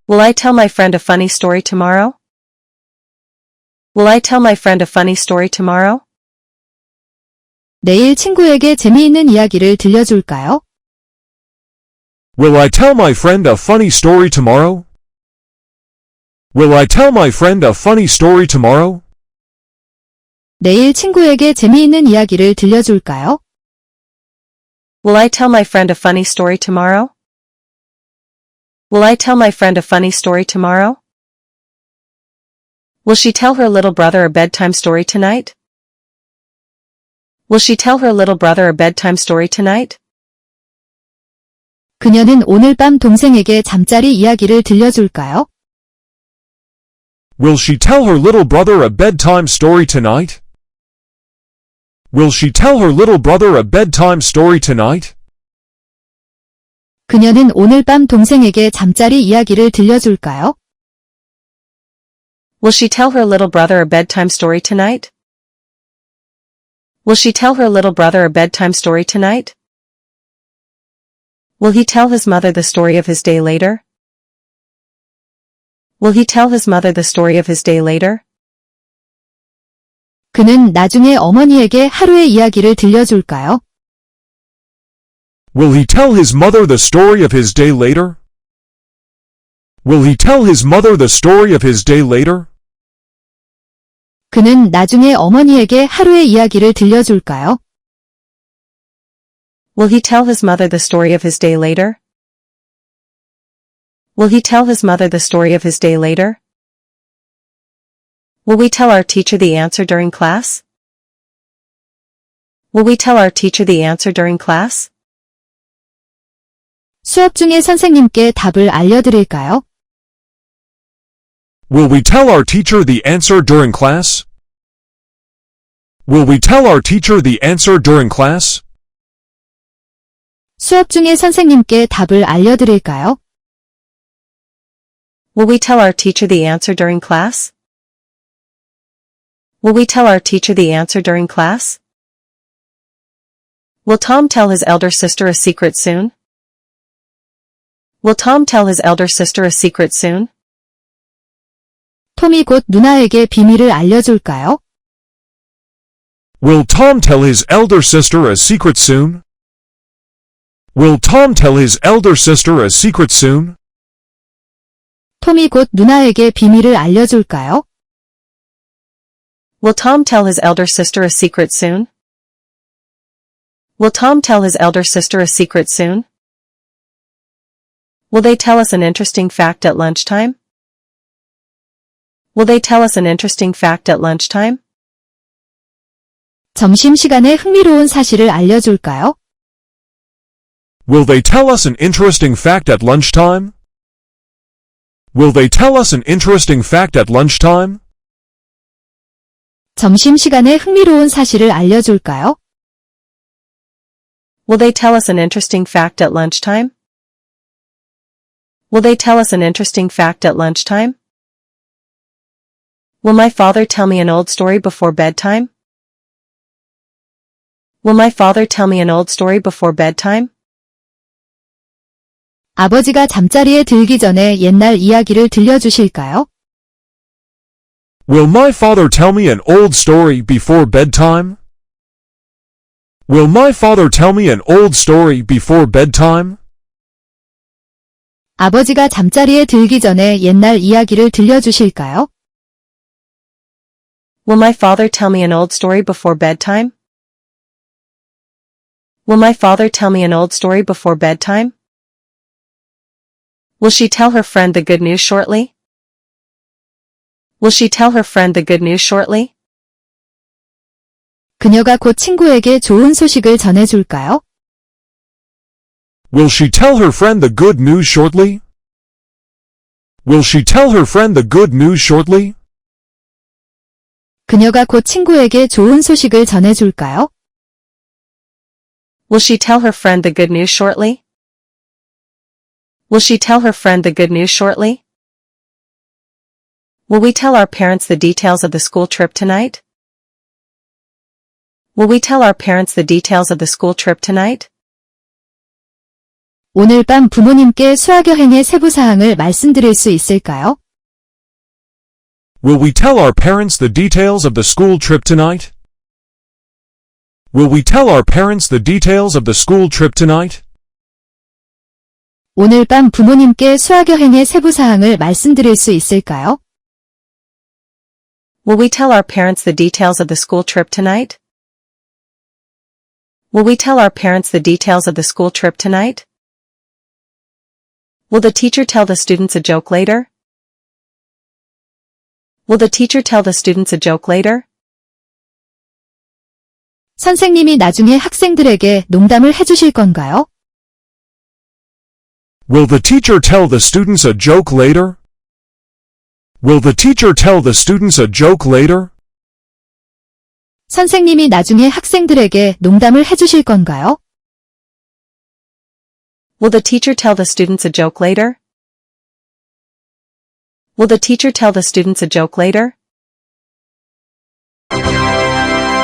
Will I tell my friend a funny story tomorrow? Will I tell my friend a funny story tomorrow? 내일 친구에게 재미있는 이야기를 들려줄까요? Will I tell my friend a funny story tomorrow? Will I tell my friend a funny story tomorrow? 내일 친구에게 재미있는 이야기를 들려줄까요? Will I tell my friend a funny story tomorrow? Will I tell my friend a funny story tomorrow? Will she tell her little brother a bedtime story tonight? Will she tell her little brother a bedtime story tonight? 그녀는 오늘 밤 동생에게 잠자리 이야기를 들려줄까요? Will she tell her little brother a bedtime story tonight? Will she tell her little brother a bedtime story tonight? 그녀는 오늘 밤 동생에게 잠자리 이야기를 들려줄까요? Will she tell her little brother a bedtime story tonight? Will she tell her little brother a bedtime story tonight? Will he tell his mother the story of his day later? Will he tell his mother the story of his day later? 그는 나중에 어머니에게 하루의 이야기를 들려줄까요? Will he tell his mother the story of his day later? Will he tell his mother the story of his day later? 그는 나중에 어머니에게 하루의 이야기를 들려줄까요? Will he tell his mother the story of his day later? Will he tell his mother the story of his day later? Will we tell our teacher the answer during class? Will we tell our teacher the answer during class? 수업 중에 선생님께 답을 알려드릴까요? Will we tell our teacher the answer during class? Will we tell our teacher the answer during class? 수업 중에 선생님께 답을 알려드릴까요? Will we tell our teacher the answer during class? Will we tell our teacher the answer during class? Will Tom tell his elder sister a secret soon? Will Tom tell his elder sister a secret soon? 톰이 곧 누나에게 비밀을 알려줄까요? Will Tom tell his elder sister a secret soon? Will Tom tell his elder sister a secret soon? 톰이 곧 누나에게 비밀을 알려줄까요? Will Tom tell his elder sister a secret soon? Will Tom tell his elder sister a secret soon? Will they tell us an interesting fact at lunchtime? Will they tell us an interesting fact at lunchtime? 점심시간에 흥미로운 사실을 알려줄까요? Will they tell us an interesting fact at lunchtime? Will they tell us an interesting fact at lunchtime? 점심시간에 흥미로운 사실을 알려줄까요? Will they tell us an interesting fact at lunchtime? Will they tell us an interesting fact at lunchtime? Will my father tell me an old story before bedtime? Will my father tell me an old story before bedtime? 아버지가 잠자리에 들기 전에 옛날 이야기를 들려주실까요? Will my father tell me an old story before bedtime? Will my father tell me an old story before bedtime? 아버지가 잠자리에 들기 전에 옛날 이야기를 들려주실까요? Will my father tell me an old story before bedtime? Will my father tell me an old story before bedtime? Will she tell her friend the good news shortly? Will she tell her friend the good news shortly? 그녀가 곧 친구에게 좋은 소식을 전해줄까요? Will she tell her friend the good news shortly? Will she tell her friend the good news shortly? 그녀가 곧 친구에게 좋은 소식을 전해줄까요? Will she tell her friend the good news shortly? Will she tell her friend the good news shortly? Will we tell our parents the details of the school trip tonight? Will we tell our parents the details of the school trip tonight? 오늘 밤 부모님께 수학여행의 세부 사항을 말씀드릴 수 있을까요? Will we tell our parents the details of the school trip tonight? Will we tell our parents the details of the school trip tonight? 오늘 밤 부모님께 수학여행의 세부 사항을 말씀드릴 수 있을까요? Will we tell our parents the details of the school trip tonight? Will we tell our parents the details of the school trip tonight? Will the teacher tell the students a joke later? Will the teacher tell the students a joke later? 선생님이 나중에 학생들에게 농담을 해주실 건가요? Will the teacher tell the students a joke later? Will the teacher tell the students a joke later? 선생님이 나중에 학생들에게 농담을 해주실 건가요? Will the teacher tell the students a joke later? Will the teacher tell the students a joke later?